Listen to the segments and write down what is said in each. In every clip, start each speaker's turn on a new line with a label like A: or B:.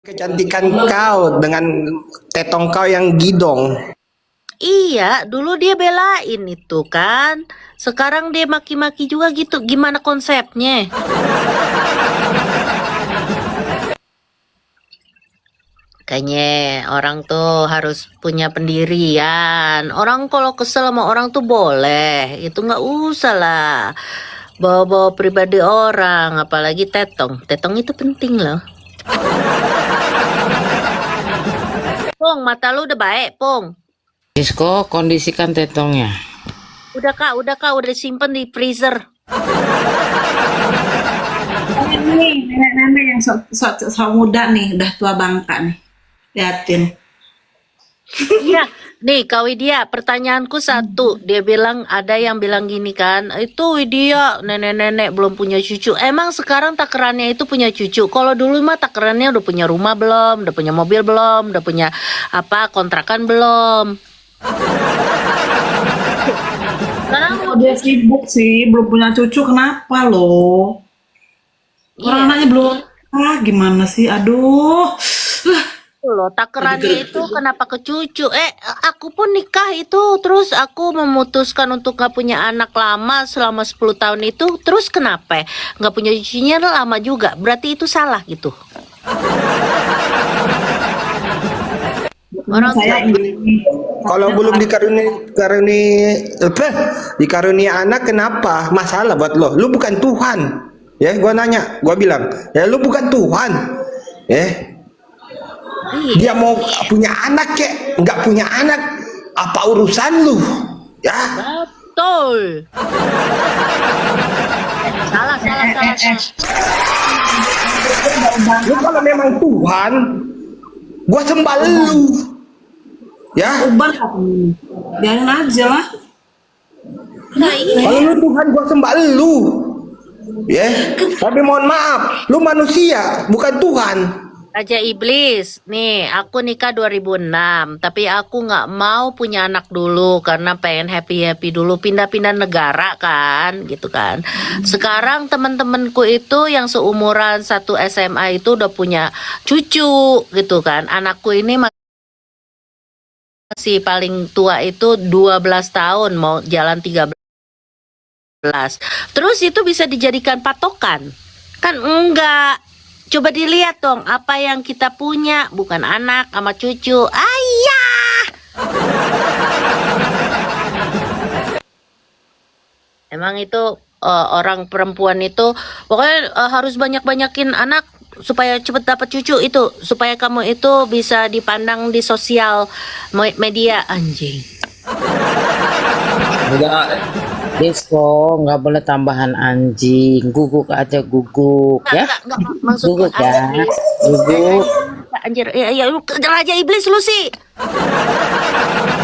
A: Kecantikan kau dengan tetong kau yang gidong.
B: Iya, dulu dia belain itu kan. Sekarang dia maki-maki juga gitu. Gimana konsepnya? Kayaknya orang tuh harus punya pendirian. Orang kalau kesel sama orang tuh boleh. Itu nggak usah lah. Bawa-bawa pribadi orang, apalagi tetong. Tetong itu penting loh. Pong, mata lu udah baik, Pong.
C: Disko, kondisikan tetongnya.
B: Udah kak, udah disimpan di freezer.
D: Ini nenek-nenek yang sok muda nih, udah tua bangka nih. Liatin.
B: Iya, nih Kak Widya, pertanyaanku satu. Dia bilang, ada yang bilang gini kan, itu Widya nenek-nenek belum punya cucu. Emang sekarang takerannya itu punya cucu? Kalau dulu mah takerannya udah punya rumah belum, udah punya mobil belum, udah punya apa kontrakan belum. Sekarang
D: Kalau dia sibuk sih, belum punya cucu, kenapa loh? Orang
B: iya.
D: anaknya belum, gimana sih? Aduh.
B: Loh, takerannya itu kenapa ke cucu? Aku pun nikah itu, terus aku memutuskan untuk gak punya anak lama selama 10 tahun itu, terus kenapa? Gak punya cucunya lama juga, berarti itu salah gitu. Orang
D: Saya ini.
A: Kalau belum dikaruni anak, kenapa? Masalah buat lo. Lu bukan Tuhan. Ya, gua nanya, gua bilang, ya lu bukan Tuhan. Ya,
B: iya.
A: dia mau punya anak kek, nggak punya anak, apa urusan lu? Ya,
B: Betul. Salah.
A: lu kalau memang Tuhan, gua sembah lu. Ya,
D: Uban katanya. Biarin aja lah.
B: Nah, iya.
A: kalau lu Tuhan, gua sembah lu. Ya, tapi mohon maaf, lu manusia, bukan Tuhan.
B: Raja Iblis, nih aku nikah 2006, tapi aku nggak mau punya anak dulu karena pengen happy dulu, pindah-pindah negara kan, gitu kan. Sekarang temen-temenku itu yang seumuran satu SMA itu udah punya cucu, gitu kan. Anakku ini masih paling tua itu 12 tahun, mau jalan 13. Terus itu bisa dijadikan patokan? Kan enggak. Coba dilihat dong, apa yang kita punya, bukan anak sama cucu. Ayah! Emang itu orang perempuan itu pokoknya harus banyak-banyakin anak supaya cepet dapat cucu itu, supaya kamu itu bisa dipandang di sosial media, anjing.
C: Enggak, Disko, nggak boleh tambahan anjing. Guguk aja, guguk ya.
B: Enggak, maksudku
C: Guguk ya, guguk.
B: anjir, ya lu Raja Iblis lu sih.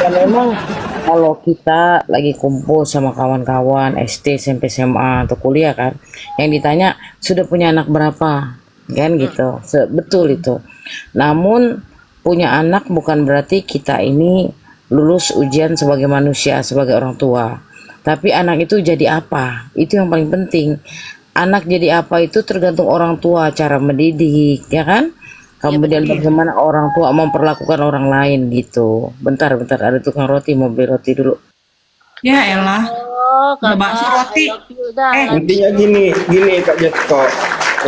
C: Ya memang kalau kita lagi kumpul sama kawan-kawan SD, SMP, SMA atau kuliah kan, yang ditanya sudah punya anak berapa, kan gitu. Betul itu. Namun punya anak bukan berarti kita ini lulus ujian sebagai manusia, sebagai orang tua. Tapi anak itu jadi apa? Itu yang paling penting. Anak jadi apa itu tergantung orang tua, cara mendidik, ya kan? Kemudian bagaimana orang tua memperlakukan orang lain gitu. Bentar, ada tukang roti, mau beli roti dulu.
D: Ya elah.
B: Oh,
D: Udah bakso roti.
A: intinya gini Kak Jetko.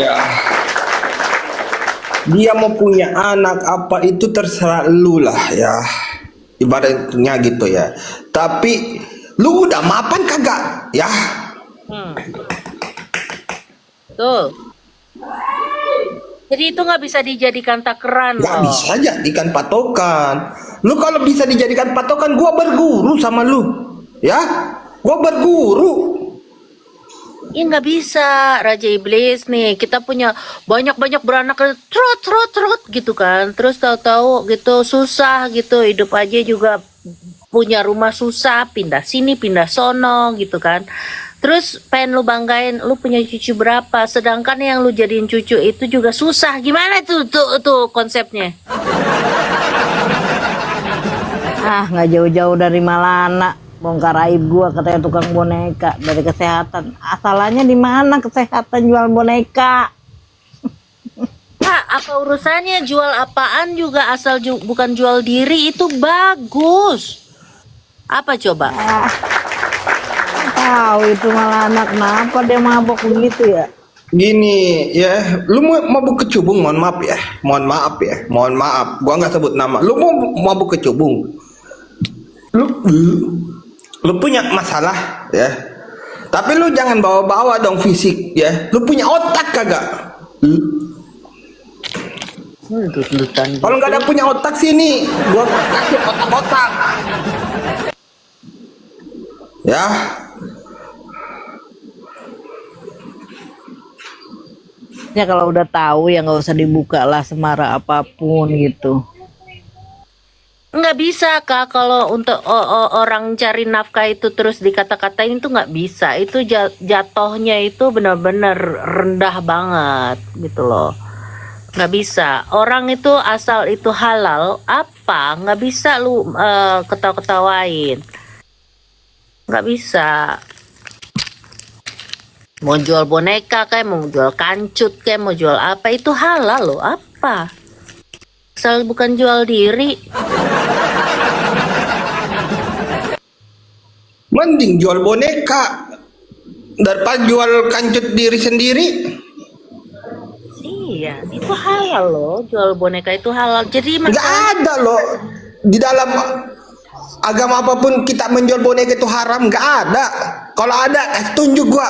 A: Ya, dia mau punya anak apa itu terserah lu lah ya. Ibaratnya gitu ya. Tapi lu udah mapan kagak? Ya.
B: Tuh. Jadi itu nggak bisa dijadikan takeran
A: Gak
B: loh.
A: bisa jadikan patokan. Lu kalau bisa dijadikan patokan, gua berguru sama lu. Ya, gua berguru.
B: Ya nggak bisa, Raja Iblis nih. Kita punya banyak-banyak beranak trot gitu kan. Terus tahu-tahu gitu susah gitu. Hidup aja juga punya rumah susah, pindah sini, pindah sono gitu kan. Terus pengen lu banggain lu punya cucu berapa, sedangkan yang lu jadiin cucu itu juga susah. Gimana tuh konsepnya?
E: Nggak jauh-jauh dari Malana, bongkar aib gua katanya tukang boneka dari kesehatan. Asalnya di mana kesehatan jual boneka?
B: Kak, apa urusannya jual apaan juga asal bukan jual diri itu bagus. Apa coba?
E: Tahu itu malah anak kenapa dia mabok begitu ya?
A: Gini ya, lu mau mabuk kecubung, mohon maaf ya, mohon maaf, gua nggak sebut nama. Lu mau mabuk kecubung, lu punya masalah ya, tapi lu jangan bawa-bawa dong fisik ya. Lu punya otak kagak?
B: Dut-dutan.
A: Kalau nggak ada punya otak sini, gua kasih otak-otak. Ya,
E: Ya kalau udah tahu ya nggak usah dibuka lah semara apapun gitu.
B: Nggak bisa Kak, kalau untuk orang cari nafkah itu terus dikata-katain itu nggak bisa. Itu jatohnya itu benar-benar rendah banget gitu loh. Nggak bisa. Orang itu asal itu halal apa nggak bisa lu ketawa-ketawain. Nggak bisa. Mau jual boneka kayak mau jual kancut kayak mau jual apa itu halal loh. Apa? Asal bukan jual diri.
A: mending jual boneka daripada jual kancut diri sendiri.
B: Iya, itu halal loh. Jual boneka itu halal. Jadi
A: Nggak ada loh di dalam agama apapun kita menjual boneka itu haram, nggak ada. Kalau ada, tunjuk gua.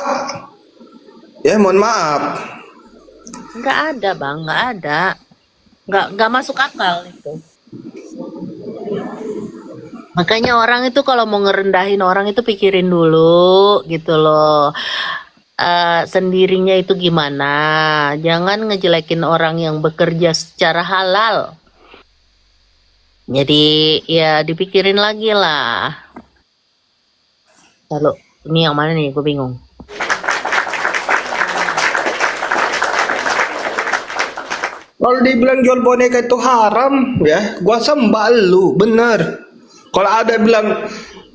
A: Ya mohon maaf.
B: nggak ada bang, nggak ada. Nggak masuk akal itu. Makanya orang itu kalau mau ngerendahin orang itu pikirin dulu gitu loh. Sendirinya itu gimana. Jangan ngejelekin orang yang bekerja secara halal. Jadi ya dipikirin lagi lah. Lalu ini yang mana nih? Gue bingung.
A: Kalau dibilang jual boneka itu haram, ya, gua sembah lu, bener. Kalau ada bilang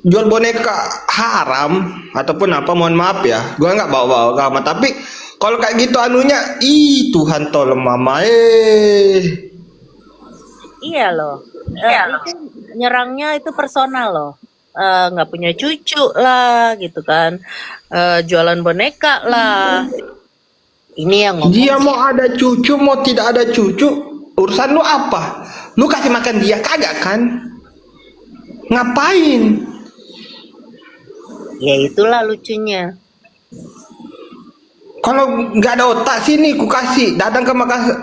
A: jual boneka haram ataupun apa, mohon maaf ya, gua nggak bawa-bawa agama. Tapi kalau kayak gitu anunya, Tuhan tolong mama,
B: Iya loh. Itu nyerangnya itu personal loh. Nggak punya cucu lah gitu kan. Jualan boneka lah. Ini yang ngomong.
A: Dia mau ada cucu, mau tidak ada cucu, urusan lu apa? Lu kasih makan dia kagak kan? Ngapain?
B: Ya itulah lucunya.
A: Kalau nggak ada otak sini, ku kasih. Datang ke Makassar,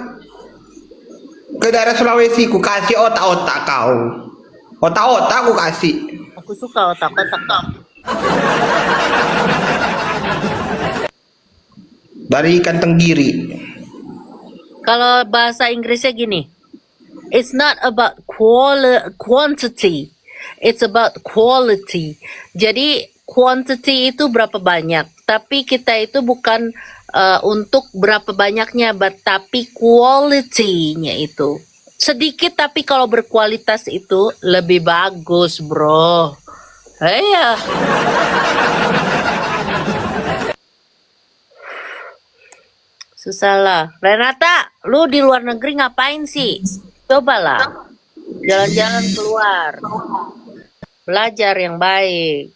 A: ke daerah Sulawesi, ku kasih otak-otak kau. Otak-otak ku kasih.
B: Aku suka otak-otak kamu.
A: Dari ikan tenggiri.
B: Kalau bahasa Inggrisnya gini, it's not about quantity, it's about quality. Jadi quantity itu berapa banyak, tapi kita itu bukan untuk berapa banyaknya, tapi quality-nya itu sedikit, tapi kalau berkualitas itu lebih bagus, bro. Iya. Susah lah. Renata, lu di luar negeri ngapain sih? Cobalah. Jalan-jalan keluar. Belajar yang baik.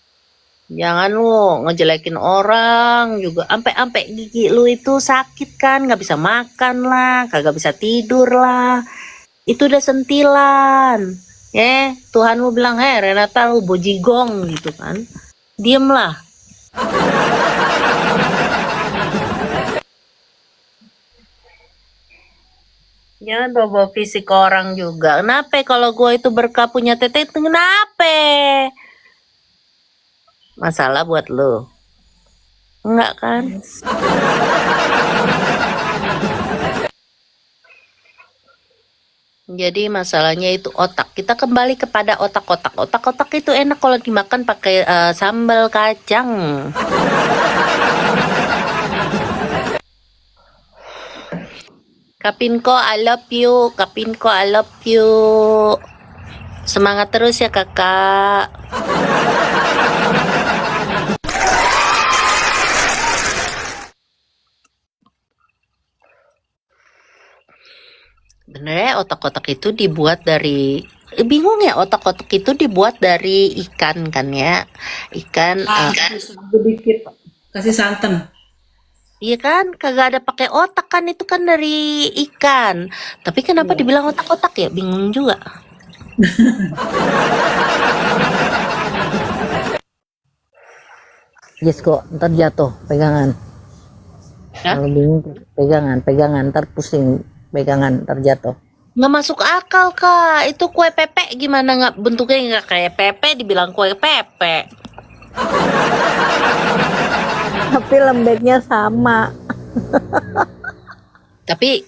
B: Jangan lu ngejelekin orang juga. Ampe gigi lu itu sakit kan. Gak bisa makan lah. Kagak bisa tidur lah. Itu udah sentilan. Tuhan lu bilang, Renata lu bojigong gitu kan. Diem lah. Jangan bawa fisik orang juga. Kenapa kalau gue itu berkah punya tete itu kenapa? Masalah buat lo. Enggak kan? Jadi masalahnya itu otak. Kita kembali kepada otak-otak. Otak-otak itu enak kalau dimakan pakai sambal kacang. Kapinko, I love you. Kapinko, I love you. Semangat terus ya kakak. Sebenarnya otak-otak itu dibuat dari bingung ya, otak-otak itu dibuat dari ikan kan ya. Ikan
D: Sedikit kasih santan.
B: iya kan kagak ada pakai otak kan, itu kan dari ikan. Tapi kenapa dibilang otak-otak ya? Bingung juga.
E: Yes kok, ntar jatuh pegangan.
B: Ya?
E: Kalau bingung pegangan, ntar pusing pegangan, ntar jatuh.
B: Nggak masuk akal kak. Itu kue pepek gimana nggak bentuknya nggak kayak pepek dibilang kue pepek.
E: Tapi lembeknya sama.
B: Tapi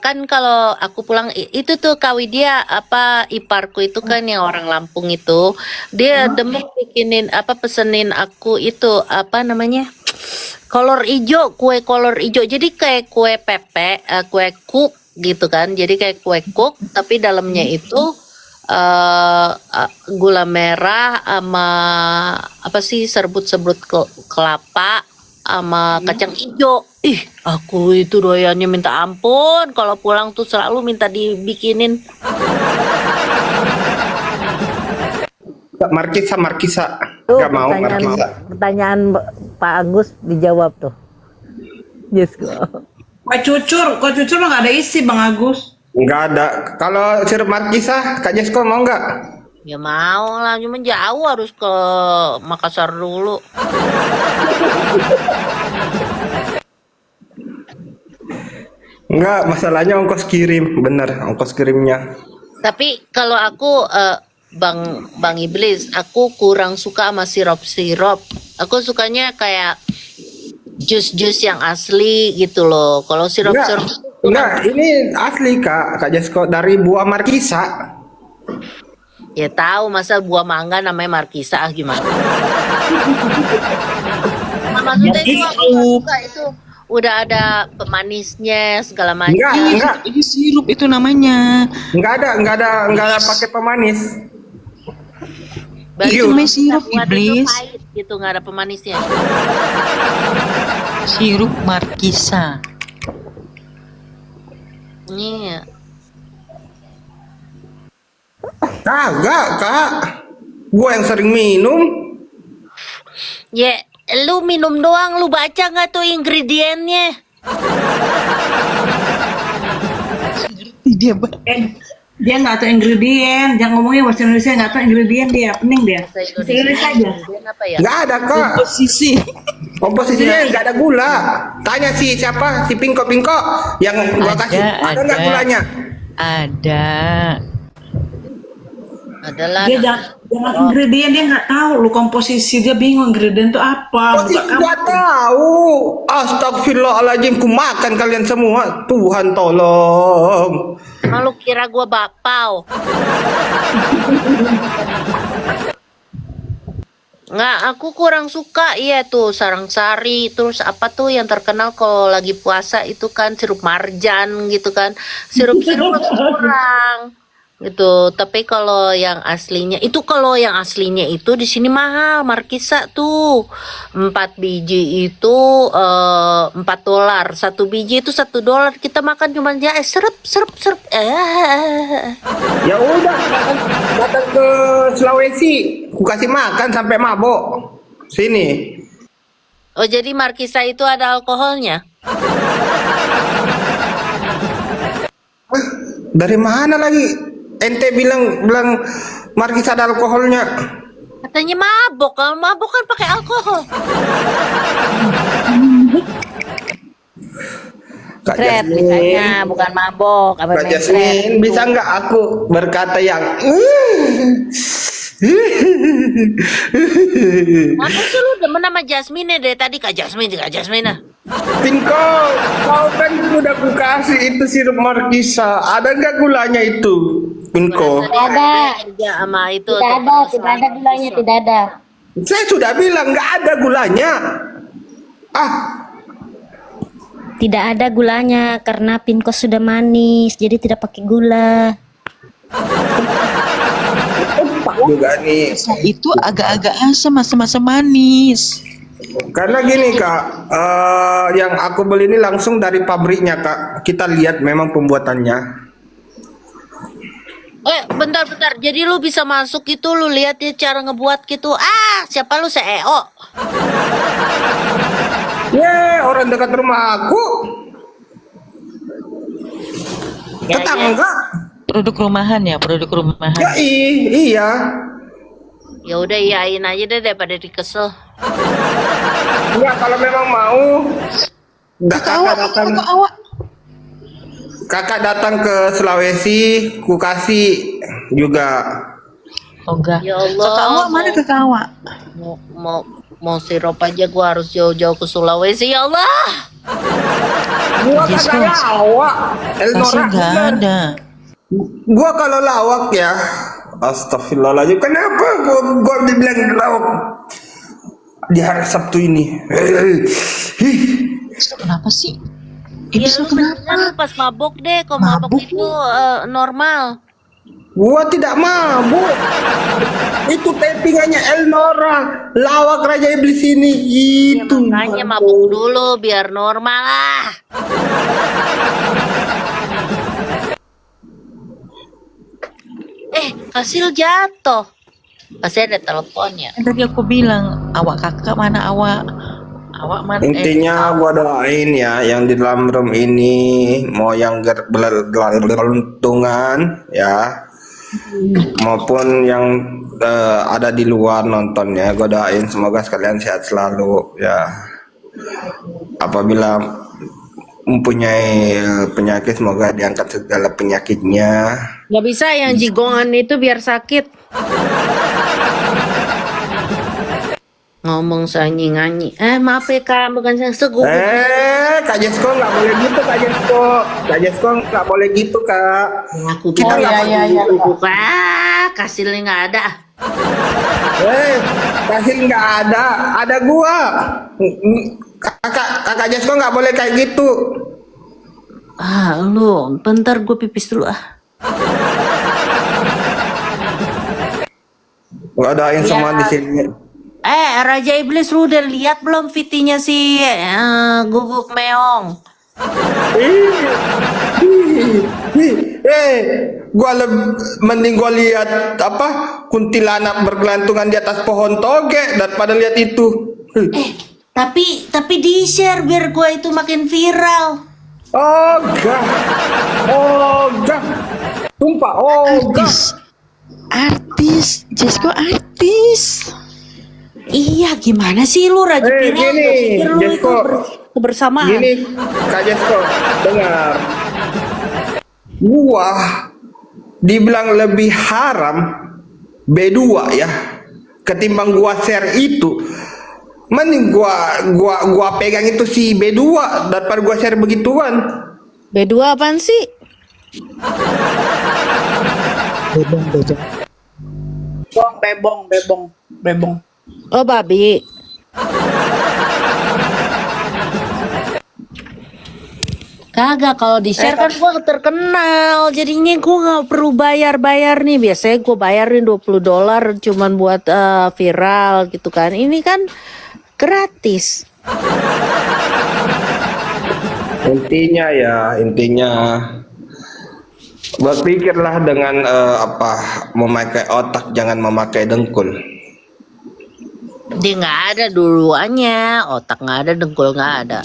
B: kan kalau aku pulang itu tuh Kak Widya apa iparku itu kan yang orang Lampung itu dia demen bikinin apa pesenin aku itu apa namanya kolor ijo, kue kolor ijo, jadi kayak kue pepek, kue kuk gitu kan, jadi kayak kue kuk tapi dalamnya itu gula merah sama apa sih serbut-serbut kelapa sama kacang hijau. Ih, aku itu doyannya minta ampun. Kalau pulang tuh selalu minta dibikinin.
A: Markisa.
E: Tuh
A: Gak mau Markisa.
E: pertanyaan Pak Agus dijawab tuh. Yes kok.
D: Kue cucur mah nggak ada isi Bang Agus.
A: Nggak ada. Kalau sirup Markisa, Kak Jesko mau nggak?
B: Ya mau lah, cuma jauh harus ke Makassar dulu.
A: Enggak, masalahnya ongkos kirim, bener ongkos kirimnya.
B: Tapi kalau aku Bang Iblis, aku kurang suka sama sirup-sirup. Aku sukanya kayak jus-jus yang asli gitu loh. Kalau sirup-sirup
A: Enggak, ini asli Kak Jesko dari buah Markisa.
B: ya tahu masa buah mangga namanya Markisa gimana? Nah, maksudnya itu aku nggak suka itu udah ada pemanisnya segala macam.
A: Enggak,
F: Ini sirup itu namanya.
A: enggak ada pakai pemanis.
B: Berarti
A: Iya.
F: Namanya sirup,
B: buat itu
F: iblis.
B: pahit gitu nggak ada pemanisnya.
F: Sirup Markisa.
B: Iya.
A: Kagak, Kak. Gua yang sering minum.
B: Ya, lu minum doang, lu baca nggak tuh ingredientnya?
F: Dia
D: Dia nggak tahu ingredient. Jangan ngomongin bahasa Indonesia nggak tahu ingredient dia. Pening dia. Bahasa Indonesia aja.
B: Ingredient apa ya?
A: Enggak ada, Kak.
F: posisi.
A: Komposisinya enggak ada gula. Tanya si siapa? Si Pingko yang gua kasih. Ada enggak gulanya?
F: Ada.
B: Adalah
D: Dia jangan ingredient dia nggak tahu. Lu komposisi dia bingung ingredient itu apa.
A: Masih
D: Bukan
A: enggak tahu. Astagfirullahaladzim, ku makan kalian semua. Tuhan tolong.
B: emang lu kira gua bapau? Nggak, aku kurang suka iya tuh sarang sari, terus apa tuh yang terkenal kalau lagi puasa itu kan sirup marjan gitu kan, sirup-sirup aku kurang gitu. Tapi kalau yang aslinya itu di sini mahal, Markisa tuh 4 biji itu $4, 1 biji itu $1. Kita makan cuma ya serep.
A: Ya udah, datang ke Sulawesi, ku kasih makan sampai mabok. Sini.
B: Oh jadi Markisa itu ada alkoholnya?
A: Dari mana lagi? Ente bilang Markisa ada alkoholnya.
B: Katanya mabok, kalau mabok kan pakai alkohol.
A: Kak
E: Kret
A: Jasmine,
E: misalnya, bukan mabok, apa
A: Kak Jasmine, bisa nggak aku berkata yang
B: Masa sih lu demen sama Jasmine dari tadi Kak Jasmine.
A: Pinko, kau kan udah ku kasih itu sirup Markisa. Ada nggak gulanya itu, Pinko?
B: Tidak ada. Sama itu.
G: Tidak ada gulanya, tidak ada.
A: Saya sudah bilang nggak ada gulanya. Ah,
G: Tidak ada gulanya karena pinkos sudah manis, jadi tidak pakai gula.
A: Pak juga nih.
F: Itu agak-agak asam, asam-asam manis.
A: Karena gini kak, yang aku beli ini langsung dari pabriknya kak. Kita lihat memang pembuatannya.
B: Bentar. Jadi lu bisa masuk gitu, lu lihat ya cara ngebuat gitu. Ah, siapa lu CEO?
A: Orang dekat rumah aku.
B: Ya,
A: Tetangga.
F: Produk rumahan ya, produk rumahan.
A: Ya, iya.
B: Ya udah iyain aja deh daripada dikesel.
A: Enggak, kalau memang mau kakak datang ke Sulawesi, ku kasih juga.
F: Oh enggak.
B: Ya Allah.
F: Kakawa mana kakawa?
B: Mau sirup aja gua harus jauh-jauh ke Sulawesi ya Allah.
A: Gua
F: Yes,
A: kagak
F: Bos.
A: lawak,
F: Masih
A: Elnora.
F: enggak
A: bener.
F: ada.
A: Gua kalau lawak ya, astagfirullahaladzim. Kenapa gua dibilang lawak di hari Sabtu ini?
F: Kenapa sih?
B: Ya
F: Iblis
B: lu
F: lu kenapa?
B: mendingan lu pas mabok deh, kalau mabok
F: Mabuk
B: itu normal.
A: Gua tidak mabuk. Itu tappingannya Elnora, lawak Raja Iblis ini.
B: Ya,
A: Itu.
B: makanya mabuk dulu biar normal lah. Hasil jatuh. Pasti ada teleponnya.
F: Tadi aku bilang, awak kakak mana awak? Awak mana?
A: Intinya gua doain ya yang di dalam room ini mau yang beruntungan ya maupun yang ada di luar nontonnya, gua doain semoga sekalian sehat selalu ya. Apabila mempunyai penyakit semoga diangkat segala penyakitnya.
B: Gak bisa yang jigongan itu biar sakit. Ngomong sanyi-nganyi. Maaf ya kak, bukan saya segup.
A: Kak Jesko nggak boleh gitu, Kak Jesko. Kak Jesko nggak boleh gitu, Kak.
B: Aku
A: Kita nggak boleh gitu.
B: Kasilnya nggak ada.
A: Kasih nggak ada gua. Kakak Jesko nggak boleh kayak gitu.
B: Lu, bentar gue pipis dulu
A: Gua doain semua di sini.
B: Raja Iblis, lu udah lihat belum VT-nya si Guguk Meong?
A: Mending gua lihat apa kuntilanak bergelantungan di atas pohon toge daripada lihat itu.
B: Tapi di share biar gue itu makin viral.
A: Oh gak, tumpah,
F: Artis, Jesko artis.
B: Iya, gimana sih lu Raja viral?
A: gini,
B: Gua pikir lu
A: Jesko.
B: itu kebersamaan.
A: Gini, Kak Jesko, dengar. Gua dibilang lebih haram B2 ya, ketimbang gua share itu. Mending gua pegang itu si B2 daripada gua share begituan.
B: B2 apaan sih?
D: Bebong.
B: Oh, babi. Kagak, kalau di share kan gua terkenal, jadinya gua nggak perlu bayar nih. Biasanya gua bayarin $20 cuman buat viral gitu kan. Ini kan gratis.
A: Intinya berpikirlah dengan memakai otak, jangan memakai dengkul.
B: Dia nggak ada duluannya, otak nggak ada, dengkul nggak ada.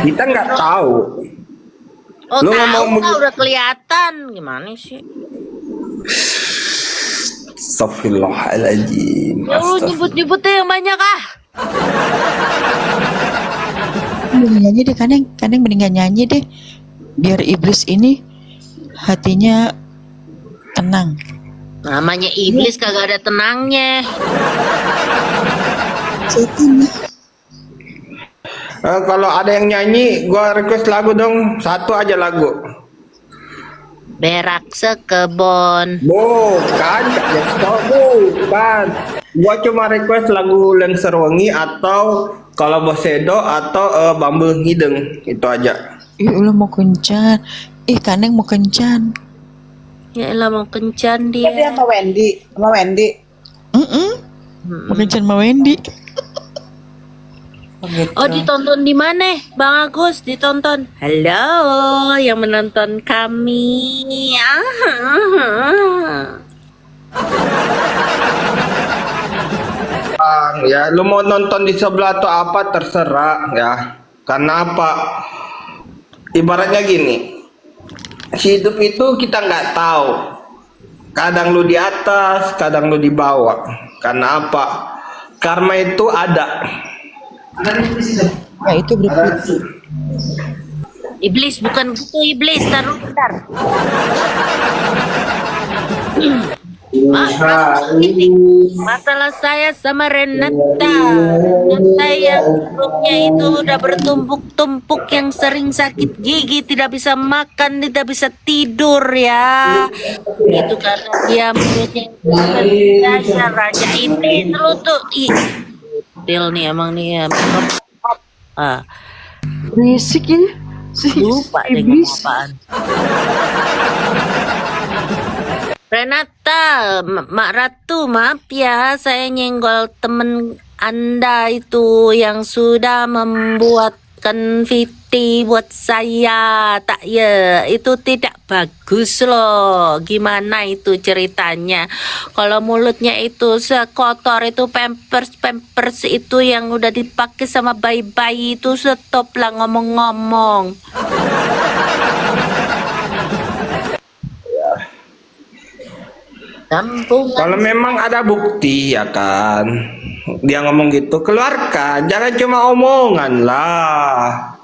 A: Kita nggak tahu.
B: Oh,
A: Lu
B: tahu
A: ngomong
B: Kak, udah kelihatan. Gimana sih?
A: Astagfirullahaladzim.
B: Ya lu nyebut-nyebutnya yang banyak
F: Mending nyanyi deh, kadang mendingan nyanyi deh, biar iblis ini hatinya tenang.
B: Namanya iblis kagak ada tenangnya.
A: Kalau ada yang nyanyi, gua request lagu dong, satu aja lagu.
B: Berak sekebon.
A: Bukan, Kak Jesko, bukan. Gua cuma request lagu Lengser Wengi atau kalau Bosedo atau Bambel Hideng, itu aja.
F: Lu mau kencan. Kaneng mau kencan.
B: Ya elah mau kencan
D: Dia
B: dia.
D: sama Wendy.
F: Bukan sama Wendy.
B: Oh, ditonton di mana, Bang Agus? Ditonton. Halo, yang menonton kami.
A: Ya, lu mau nonton di sebelah atau apa terserah ya. Karena apa? Ibaratnya gini, hidup itu kita nggak tahu. Kadang lu di atas, kadang lu di bawah. Karena apa? Karma itu ada.
F: Nah itu berarti
B: Iblis, bukan gitu iblis. Taruh bentar. Masalah saya sama Renata. Renata yang hidupnya itu udah bertumpuk-tumpuk, yang sering sakit gigi, tidak bisa makan, tidak bisa tidur ya. Itu karena dia mulutnya dasar raja ini terus tuh. Del nih emang nih ya.
F: berisik ya.
B: Lupa deh ngomong apaan. Renata, Mak Ratu, maaf ya, saya nyenggol temen Anda itu yang sudah membuatkan VT buat saya. Tak ya, itu tidak bagus loh. Gimana itu ceritanya? Kalau mulutnya itu sekotor itu, pampers itu yang udah dipakai sama bayi-bayi itu, stop lah ngomong-ngomong.
A: Kalau memang ada bukti ya kan, dia ngomong gitu, keluarkan, jangan cuma omongan lah.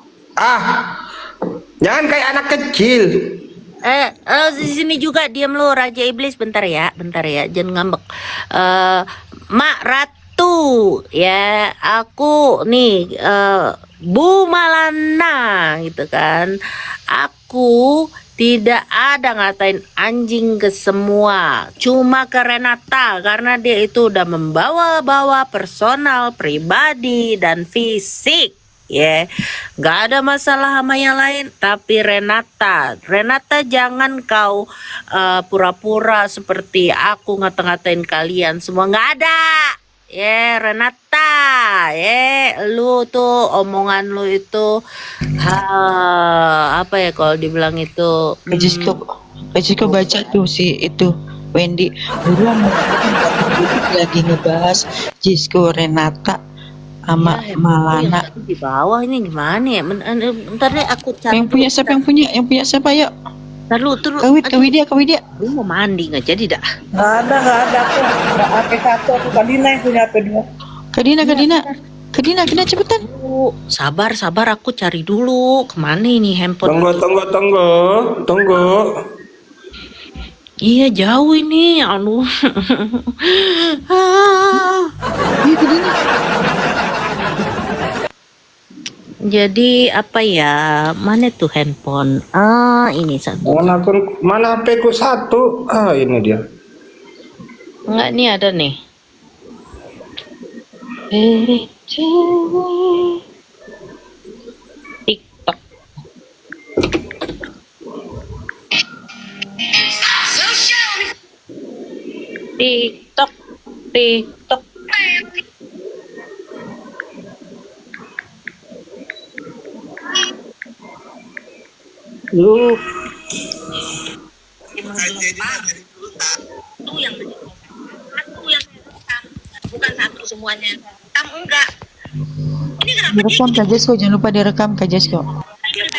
A: Jangan kayak anak kecil.
B: Di sini juga diam lu, Raja Iblis, bentar ya, jangan ngambek. Mak Ratu, ya, aku nih, Bu Malana, gitu kan. Aku tidak ada ngatain anjing ke semua, cuma ke Renata karena dia itu udah membawa-bawa personal, pribadi, dan fisik. Gak ada masalah sama yang lain. Tapi Renata jangan kau pura-pura seperti aku ngata-ngatain kalian semua, nggak ada. Renata, lu tuh omongan lu itu apa ya kalau dibilang itu.
F: Kak baca tuh si itu Wendy buruan lagi ngebahas Jisko Renata sama Malana.
B: Di bawah ini gimana ya? Bentar deh aku cari.
F: Yang punya siapa ya?
B: Terus
F: Kak Widya.
B: Lu mau mandi nggak jadi dah.
D: Nggak ada aku. Nggak HP satu, aku Kadina yang punya HP dua.
F: Kadina cepetan.
B: Sabar aku cari dulu. Kemana ini handphone?
A: Tunggu.
B: Iya jauh ini, aduh. Jadi apa ya? Mana tuh handphone? Ini satu.
A: Mana HP ku satu? Ini dia.
B: Enggak, nih ada nih. TikTok. TikTok. Bukan satu semuanya. Kamu enggak. Ini kenapa
F: Direkam Kak Jesko, jangan lupa direkam Kak Jesko.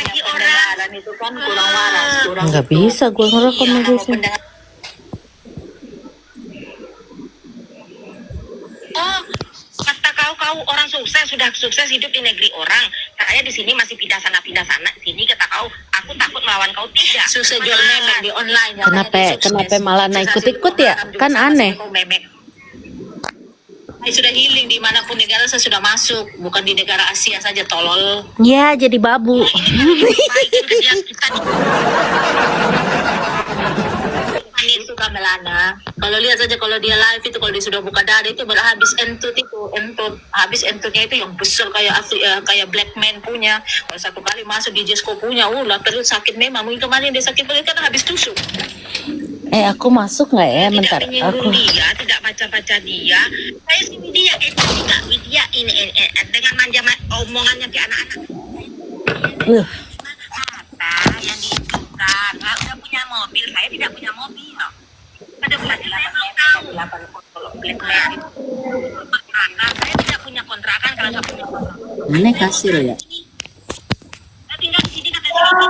B: bagi orang itu kan kurang waras, enggak bisa gua ngerekam aja. Oh, kata kau orang sukses, sudah sukses hidup di negeri orang. Saya di sini masih pindah sana. Sini kata kau, aku takut melawan kau, tidak. Sukses jual memek di online. Kenapa malah naik ikut ya? Kan aneh. Saya sudah healing dimanapun negara, saya sudah masuk, bukan di negara Asia saja, tolol. Ya, jadi babu. Itu Kamelana. Kalau lihat saja kalau dia live itu, kalau dia sudah buka dada itu baru habis entut, habis entutnya itu yang besar kayak Black Man punya. Kalau satu kali masuk di Jesko punya, lah perut sakit memang. Mungkin kemarin dia sakit perut karena habis tusuk. Aku masuk nggak ya? Bentar. Aku.
H: Dia tidak baca-baca dia. Saya sih dia itu tidak dia ini dengan manja omongannya ke anak-anak. Apa yang diinginkan? Nggak udah punya mobil, saya tidak punya mobil. Pada bulan saya belum tahu. Kalau blackmail itu kontrakan, saya tidak punya kontrakan kalau saya punya kontrakan.
B: Mana kasir ya?
H: Saya tinggal di sini kata sini.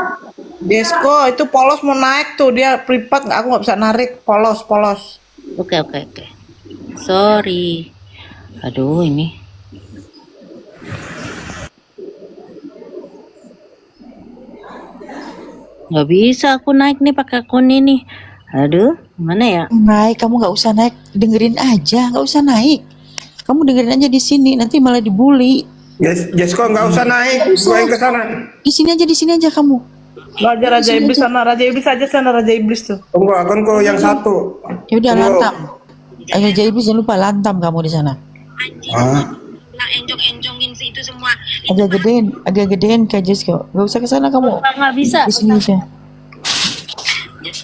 D: Desko itu polos mau naik tuh, dia privat nggak, aku nggak bisa narik, polos.
B: Oke. Sorry. Aduh ini. Nggak bisa aku naik nih pakai akun ini. Aduh, mana ya?
F: Naik, kamu nggak usah naik, dengerin aja, nggak usah naik. Kamu dengerin aja di sini, nanti malah dibully.
A: Jesko nggak usah naik, gue yang kesana.
F: Di sini aja kamu.
D: Raja iblis sana, raja iblis aja sana, raja iblis tuh.
A: Tunggu akunku yang satu.
F: Ya udah
A: Tunggu.
F: lantam. Ayo jadi jangan lupa lantam kamu di sana.
H: Nah, enjong-enjongin itu semua.
F: Agak gedean Kak Jesko. Gak usah kesana kamu.
B: Nggak bisa.
F: Di sini aja.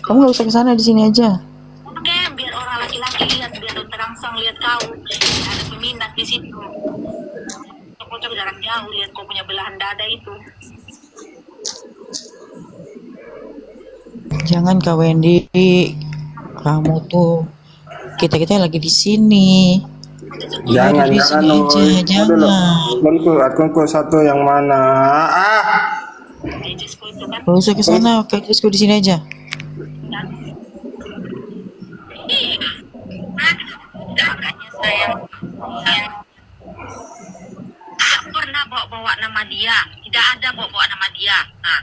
F: Kamu gak usah kesana, di sini aja.
H: Oke, biar orang laki-laki lihat, biar terangsang lihat kau. Ada peminat di situ. Kocok jarak jauh lihat kau punya belahan dada itu.
F: Jangan Kak Wendy. Kamu tuh kita lagi di sini.
A: Jangan,
F: di sini aja, jangan.
A: Akunku satu yang mana?
H: Jesko itu kan.
F: Gak usah kesana, Kak Jesko di sini aja.
H: Makanya saya tidak pernah bawa nama dia, tidak ada bawa nama dia. Nah,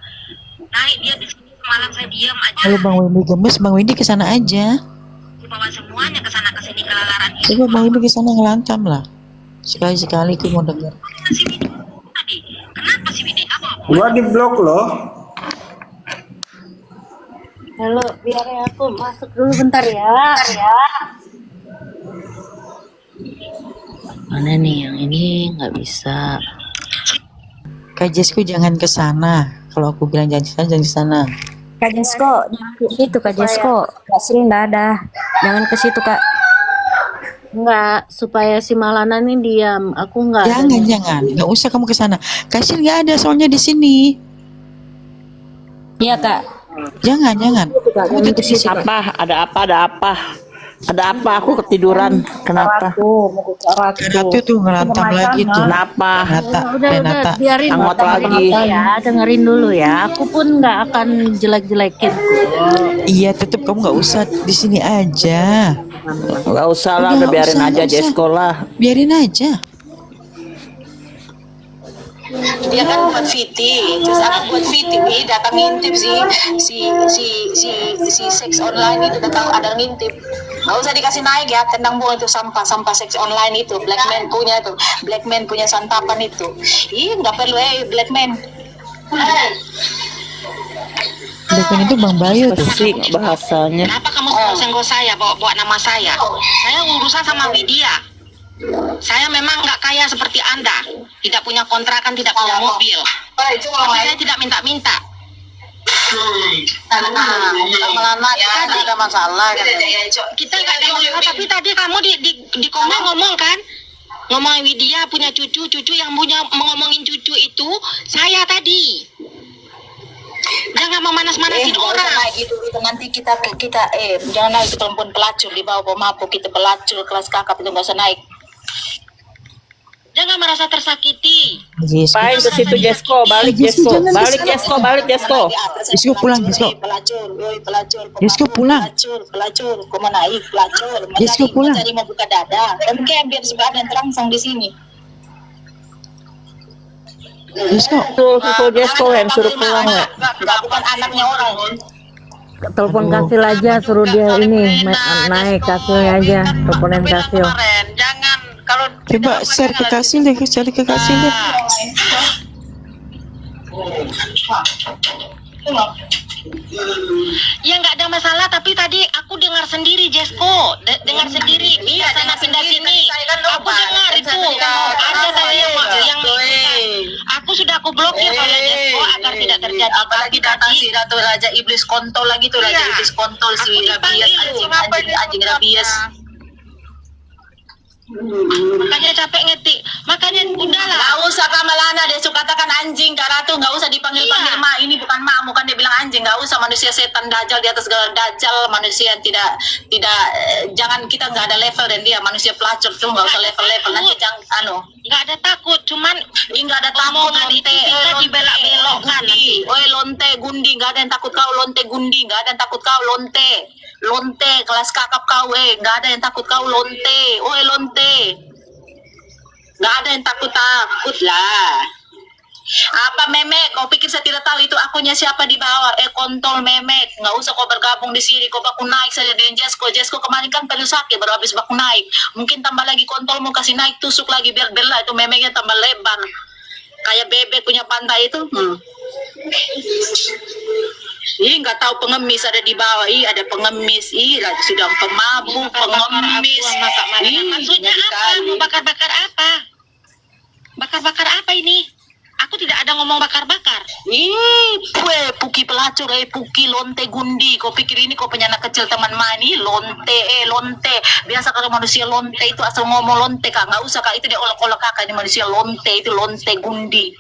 H: naik dia di sini semalam saya diam aja.
F: Kalau Bang Wendy gemes, Bang Wendy kesana aja.
H: Bawa semuanya ke sana ke sini kelalaran itu.
F: Coba Bang Wendy kesana ngelantam lah. Sekali-sekali aku mau denger.
H: Si Widi tadi, kenapa si Widi apa?
A: Gua di blok loh.
B: Halo, biar aku masuk dulu bentar ya. Mana nih yang ini nggak bisa.
F: Kak Jesko jangan kesana. Kalau aku bilang jangan kesana.
G: Kak Jesko, jangan ke situ Kak Jesko. Kasih nggak ada. Jangan ke situ Kak.
B: Enggak, supaya si Malana ini diam. Aku enggak.
F: Jangan. Nggak usah kamu kesana. Kasih nggak ada soalnya di sini.
G: Iya Kak.
F: Jangan. Kamu tetap di situ.
E: Ada apa? Aku ketiduran. Kenapa?
F: Ratu tuh ngelantam lagi tuh.
E: Kenapa?
F: Renata.
B: Biarin
E: Anggot
B: dengerin
E: lagi.
B: ya, dengerin dulu ya. Aku pun nggak akan jelek-jelekin.
F: Iya, tetap kamu nggak usah di sini aja.
E: Gak usah lah,
F: Udah,
E: udah biarin
F: nggak
E: aja
F: usah.
E: Jesko lah.
F: Biarin aja.
H: Dia kan buat Viti, terus aku buat Viti datang ngintip si seks online itu datang ada ngintip. Nggak usah dikasih naik ya, tendang buang itu sampah seks online itu, Blackman punya santapan itu. Ih, nggak perlu Blackman.
F: Bukan itu Bang Bayu tuh.
E: Sih bahasanya.
H: Kenapa kamu senggol saya, bawa nama saya? Saya urusan sama Widya. Saya memang nggak kaya seperti Anda, tidak punya kontrakan, tidak punya mobil. Tapi saya tidak minta-minta. Kita tidak ada masalah. Kita nggak ada masalah, tapi tadi kamu di komen ngomong kan, ngomong Widya punya cucu yang punya mengomongin cucu itu saya tadi. Jangan memanas-manasin orang. Gitu, nanti kita jangan naik perempuan pelacur di bawah pemabuk, kita pelacur kelas kakap itu nggak usah naik. Jangan merasa tersakiti.
E: Pain ke situ Jesko, balik Jesko.
F: Jesko pulang, Jesko. Jesko pulang.
H: Pelacur, kau mau naik pelacur.
F: Jesko pulang.
H: Mencari mau buka dada. Tapi kayak biar sebenarnya yang terangsang di sini.
F: Jesko.
E: Suruh Jesko yang suruh pulang ya.
H: Enggak, bukan anaknya orang.
E: Telepon Kasil aja, suruh dia ini naik Kasilnya aja. Teleponin Kasil.
H: Jangan kalau
F: Coba share ke Kasil deh, cari ke Kasil deh.
H: Ya nggak ada masalah, tapi tadi aku dengar sendiri Jesko, dengar sendiri. Iya, sana pindah sini. Aku dengar itu. Ada tadi yang aku sudah aku blokir kalau Jesko agar tidak terjadi.
I: Apalagi datang si Ratu Raja Iblis kontol lagi tuh, Raja Iblis kontol si Rabies, anjing Rabies.
H: Makanya capek ngetik. Makanya udahlah.
I: Gak usah Kak Malana, dia suka katakan anjing Kak Ratu, gak usah dipanggil-panggil Ma. Ini bukan Ma, bukan dia bilang anjing. Gak usah, manusia setan dajal di atas segala dajal, manusia yang tidak jangan, kita nggak ada level, dan dia manusia pelacur tuh nggak usah level-level, nanti
H: Nggak ada takut, cuman
I: nggak ada takut.
H: omongan itu bisa dibelak-belokkan nanti.
I: Oi lonte gundi, nggak ada yang takut kau lonte gundi, nggak ada yang takut kau lonte kelas kakap kau, nggak ada yang takut kau lonte, oi lonte, nggak ada yang takut lah. Apa Memek? Kau pikir saya tidak tahu itu akunnya siapa di bawah? Kontol Memek, nggak usah kau bergabung di sini. Kau baku naik saja dengan Jesko kemarin kan perlu sakit baru habis baku naik. Mungkin tambah lagi kontol mau kasih naik, tusuk lagi biar bela itu Memeknya tambah lebar. Kayak bebek punya pantai itu. Ih, nggak tahu pengemis ada di bawah. Ih, ada pengemis. Ih, sudah pemabuk, pengemis.
H: Maksudnya apa? Mau bakar-bakar apa? Bakar-bakar apa ini? Aku tidak ada ngomong bakar-bakar.
I: Ih, puki pelacur, puki lonte gundi. Kau pikir ini kau punya anak kecil teman mani? Lonte. Biasa kalau manusia lonte itu asal ngomong lonte Kak. Nggak usah Kak, itu dia olok-olok Kakak. Ini manusia lonte, itu lonte gundi.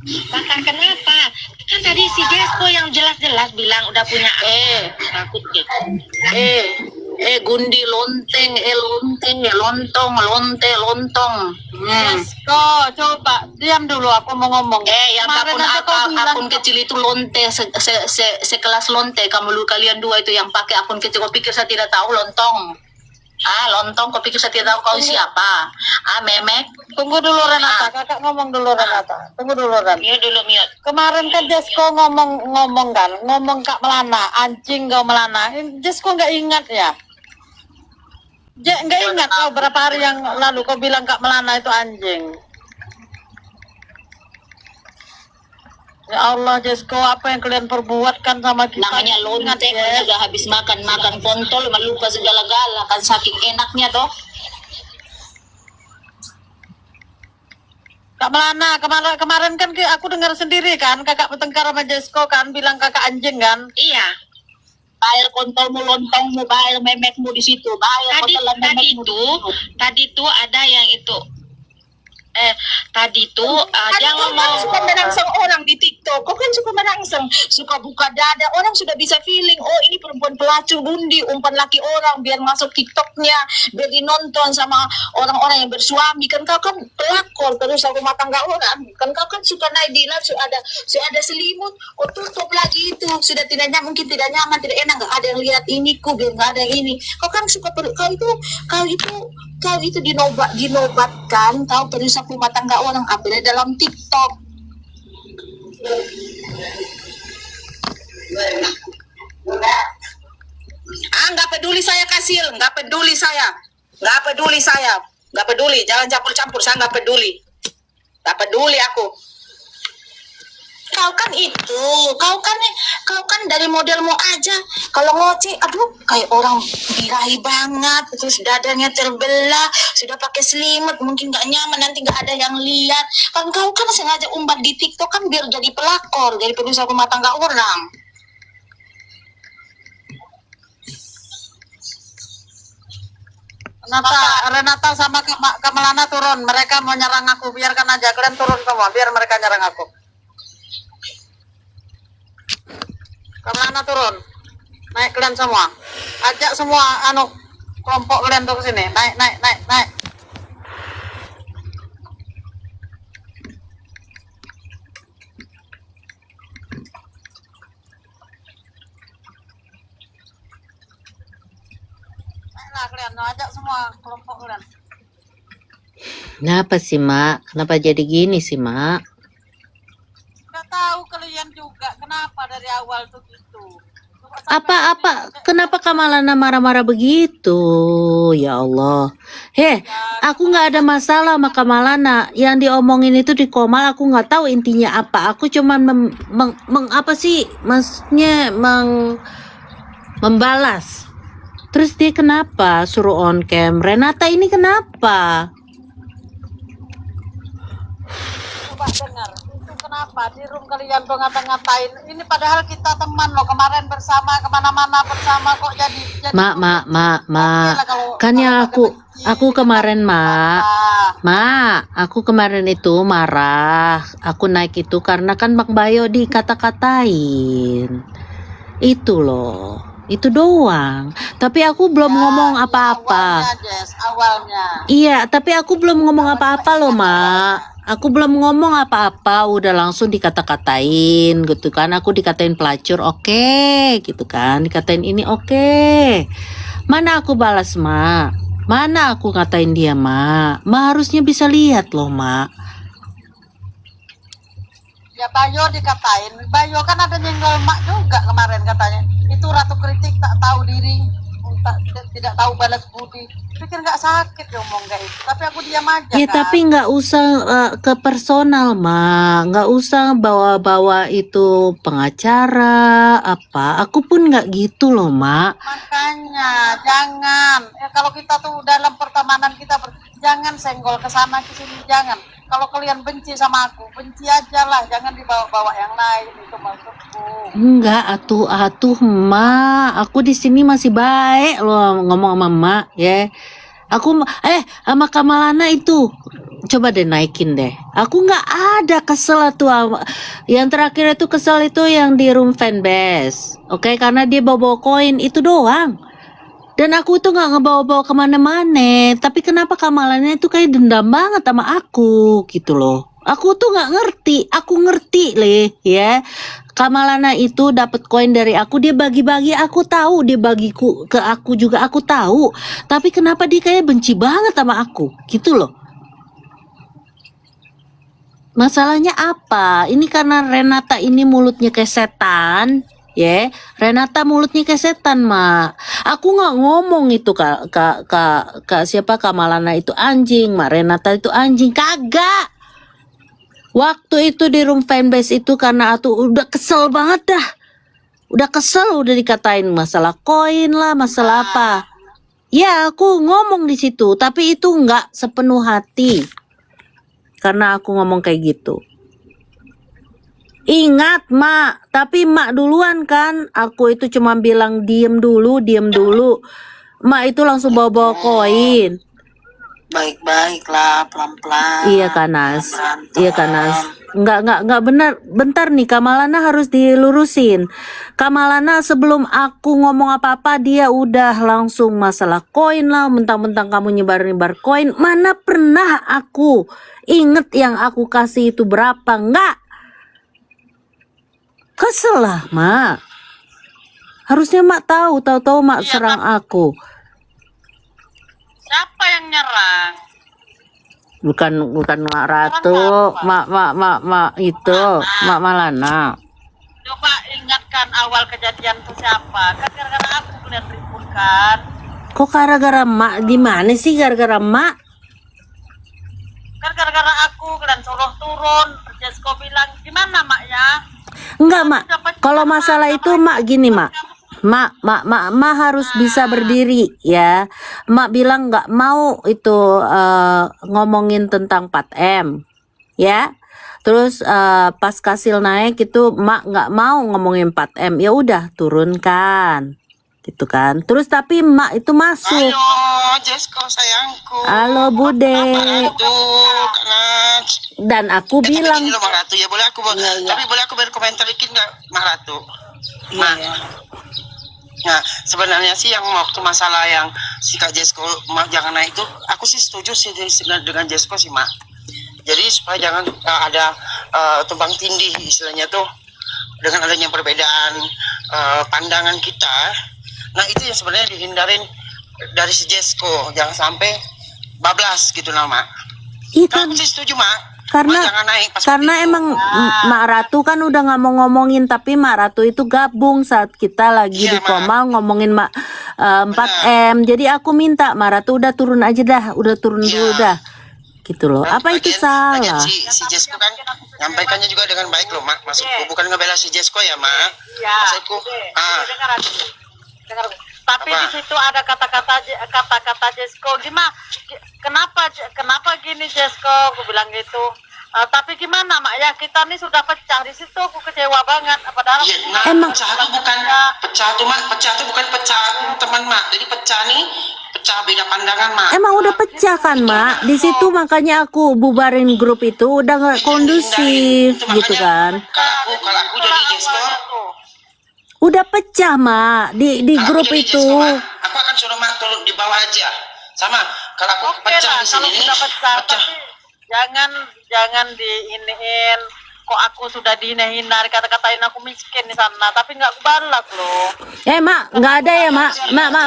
H: Bakar kenapa? Kan tadi si Jesko yang jelas-jelas bilang udah punya takut ya.
I: Gundi lonteng, lontong.
E: Jesko, coba diam dulu, aku mau ngomong.
I: Yang akun kecil itu lonte, sekelas lonte. Kalian dua itu yang pakai akun kecil. Kau pikir saya tidak tahu lontong? Lontong, kau pikir saya tidak tahu kau siapa? Memek.
E: Tunggu dulu Renata, kakak ngomong dulu Renata. Tunggu dulu Ren.
H: Mute dulu, mute.
E: Kemarin kan Jesko ngomong Kak Melana, anjing kau Melana. Jesko nggak ingat ya? Nggak ingat kau berapa hari yang lalu kau bilang Kak Melana itu anjing. Ya Allah Jesko, apa yang kalian perbuat kan sama kita?
I: Namanya lonte, kalau sudah habis makan kontol, lupa segala-gala kan saking enaknya toh.
E: Kak Melana, kemarin kan aku dengar sendiri kan, kakak bertengkar sama Jesko kan, bilang kakak anjing kan?
H: Iya.
I: Bayar kontolmu, lontongmu, bayar memekmu di situ, bayar kontol memekmu.
H: Tadi tuh ada yang itu. Tadi tuh dia ngomong
I: suka merangsang orang di TikTok. Kok kan suka merangsang, suka buka dada. Orang sudah bisa feeling, oh ini perempuan pelacur gundi, umpan laki orang biar masuk TikToknya, biar dinonton sama orang-orang yang bersuami. Kan kau kan pelakor terus rumah tangga orang. Kan kau kan suka naik dinner, sudah ada selimut, oh tutup lagi itu. Sudah mungkin tidak nyaman, tidak enak, nggak ada yang lihat ini ku, biar nggak ada yang ini. Kau kan suka kau itu dinobatkan kau perusak rumah tangga orang apalagi dalam TikTok. Nggak peduli saya Kasil, nggak peduli saya, jangan campur-campur, saya nggak peduli aku. Kau kan dari modelmu aja. Kalau ngoceh, aduh, kayak orang birahi banget. Terus dadanya terbelah, sudah pakai selimut, mungkin nggak nyaman, nanti nggak ada yang lihat. Kan kau kan sengaja umbar di TikTok kan biar jadi pelakor, jadi perusahaan rumah tangga orang.
E: Renata sama Kak Melana turun, mereka mau nyerang aku, biarkan aja, kalian turun semua, biar mereka nyerang aku. Kak Melana turun, naik kalian semua, ajak semua kelompok kalian tuh ke sini, naik. Naiklah kalian, ajak semua kelompok kalian.
B: Kenapa sih, Mak? Kenapa jadi gini sih, Mak?
E: Nggak tahu kalian juga kenapa dari awal tuh gitu.
B: Apa? Kenapa Kamalana marah-marah begitu? Ya Allah. Aku nggak ada masalah sama Kamalana. Yang diomongin itu di Komal aku nggak tahu intinya apa. Aku cuman apa sih? Maksudnya membalas. Terus dia kenapa suruh on cam? Renata ini kenapa?
E: Coba dengar, itu kenapa di room kalian tuh ngata-ngatain ini padahal kita teman loh, kemarin bersama kemana-mana bersama, kok jadi
B: Mak.
E: Oke lah kalau-
B: Kan yang
E: kalau
B: aku kemarin, Mak. Aku kemarin itu marah. Aku naik itu karena kan Bang Bayo dikata-katain. Itu loh. Itu doang. Tapi aku belum ngomong apa-apa.
E: awalnya, Jess, awalnya.
B: Iya, tapi aku belum ngomong apa-apa loh, Mak. Aku belum ngomong apa-apa, udah langsung dikata-katain gitu kan. Aku dikatain pelacur, oke, gitu kan. Dikatain ini, oke. Mana aku balas, Mak? Mana aku ngatain dia, Mak? Mak harusnya bisa lihat loh, Mak.
E: Ya Bayo dikatain, Bayo kan ada nyenggol mak juga kemarin katanya. Itu ratu kritik tak tahu diri, tidak tahu balas budi. Pikir nggak sakit ngomong kayak itu, tapi aku diam aja
B: Ya
E: kan.
B: tapi nggak usah ke personal, Mak. Nggak usah bawa-bawa itu pengacara apa. Aku pun nggak gitu loh, Mak.
E: Makanya jangan. Ya kalau kita tuh dalam pertemanan kita jangan senggol ke sana ke sini, jangan. Kalau kalian benci sama aku, benci aja lah, jangan dibawa-bawa yang lain, itu maksudku.
B: Enggak, atuh, Mak. Aku di sini masih baik loh ngomong sama Mak, ya. Aku sama Kamalana itu coba deh naikin deh. Aku nggak ada kesel tuh. Yang terakhir itu kesel itu yang di room fanbase. Oke, karena dia bawa koin itu doang. Dan aku tuh nggak ngebawa-bawa kemana-mana. Tapi kenapa Kamalana itu kayak dendam banget sama aku gitu loh. Aku tuh nggak ngerti. Aku ngerti leh ya. Kamalana itu dapat koin dari aku, dia bagi-bagi, aku tahu dia bagiku ke aku juga, aku tahu. Tapi kenapa dia kayak benci banget sama aku gitu loh. Masalahnya apa? Ini karena Renata ini mulutnya kayak setan. Ya, Renata mulutnya kayak setan, Mak. Aku nggak ngomong itu ke siapa Kamalana itu anjing, Mak Renata itu anjing, kagak. Waktu itu di room fanbase itu karena aku udah kesel banget dah. Udah kesel, udah dikatain masalah koin lah, masalah apa. Ya, aku ngomong di situ, tapi itu nggak sepenuh hati. Karena aku ngomong kayak gitu. Ingat, Mak, tapi Mak duluan kan. Aku itu cuma bilang diem dulu. Mak itu langsung bawa-bawa koin.
I: Baik-baik lah, pelan-pelan.
B: Iya Kanas. Enggak benar. Bentar nih, Kamalana harus dilurusin. Kamalana sebelum aku ngomong apa-apa dia udah langsung masalah koin lah, mentang-mentang kamu nyebar-nyebar koin. Mana pernah aku inget yang aku kasih itu berapa? Enggak. Kesel lah, Mak. Harusnya Mak tahu Mak serang aku.
E: Siapa yang nyerang?
B: Bukan Mak Ratu, Mak itu, Mak Malana.
E: Coba ingatkan awal kejadian itu siapa? Kan gara-gara aku kalian ribut kan?
B: Kok gara-gara Mak? Gimana sih gara-gara Mak?
E: Kan gara-gara aku kalian suruh turun. Jesko bilang gimana mak ya?
B: Enggak, Mak. Kalau masalah itu Mak gini, Mak. Mak harus bisa berdiri ya. Mak bilang nggak mau itu ngomongin tentang 4M ya. Terus pas Kasil naik itu Mak nggak mau ngomongin 4M. Ya udah turunkan gitu kan. Terus tapi Mak itu masuk.
I: Ayo, Jesko sayangku.
B: Halo Bude.
I: Karena
B: Dan aku bilang
I: begini loh, Mak Ratu ya, boleh aku tapi boleh aku berkomentar dikit nggak, Mak Ratu? Nah, sebenarnya sih yang waktu masalah yang si Kak Jesko jangan naik itu, aku sih setuju sih dengan Jesko sih, Mak. Jadi supaya jangan ada tumpang tindih istilahnya tuh, dengan adanya perbedaan pandangan kita. Nah, itu yang sebenarnya dihindarin dari si Jesko, jangan sampai bablas gitu lah, Mak.
B: itu
I: Aku sih setuju, Mak.
B: Karena
J: Ma, jangan naik pas
B: karena
J: itu.
B: emang Mak Ratu kan udah nggak mau ngomongin, tapi Mak Ratu itu gabung saat kita lagi
J: Iya,
B: di koma ngomongin 4M. Jadi aku minta Mak Ratu udah turun aja dah, udah turun dulu dah. Gitu loh. Apa itu
J: Lagian
B: salah?
J: si Jesko kan nyampaikannya juga dengan baik loh, Mak. Maksudku bukan ngebela si Jesko ya, Mak. Maksudku,
E: Dengar aku. Dengar aku. Tapi
J: Apa?
E: di situ ada kata-kata Jesko. Gimana? Kenapa gini Jesko? Aku bilang gitu. Tapi gimana Mak ya, kita nih sudah pecah di situ, aku kecewa banget. Padahal
J: iya, nah,
B: Emang-
J: pecah tuh bukan pecah tuh, Mak. Pecah tuh bukan pecah teman, Mak. Jadi pecah nih, pecah beda pandangan, Mak.
B: Emang udah pecah kan Mak? Di situ makanya aku bubarin grup itu udah nggak kondusif
J: Itu
B: gitu kan.
J: makanya kalau aku jadi Jesko,
B: Udah pecah Mak di
J: kalau aku
B: grup
J: jadi
B: itu.
J: Jesko, Mak, aku akan suruh Mak turun di bawah aja. Sama, kalau aku
E: oke
J: pecah
E: lah,
J: di
E: kalau
J: sini,
E: sudah pecah, tapi jangan diiniin. Kok aku sudah dihina-hina, kata-katain aku miskin di sana, tapi nggak kubalak loh.
B: Mak, nggak ada ya Mak.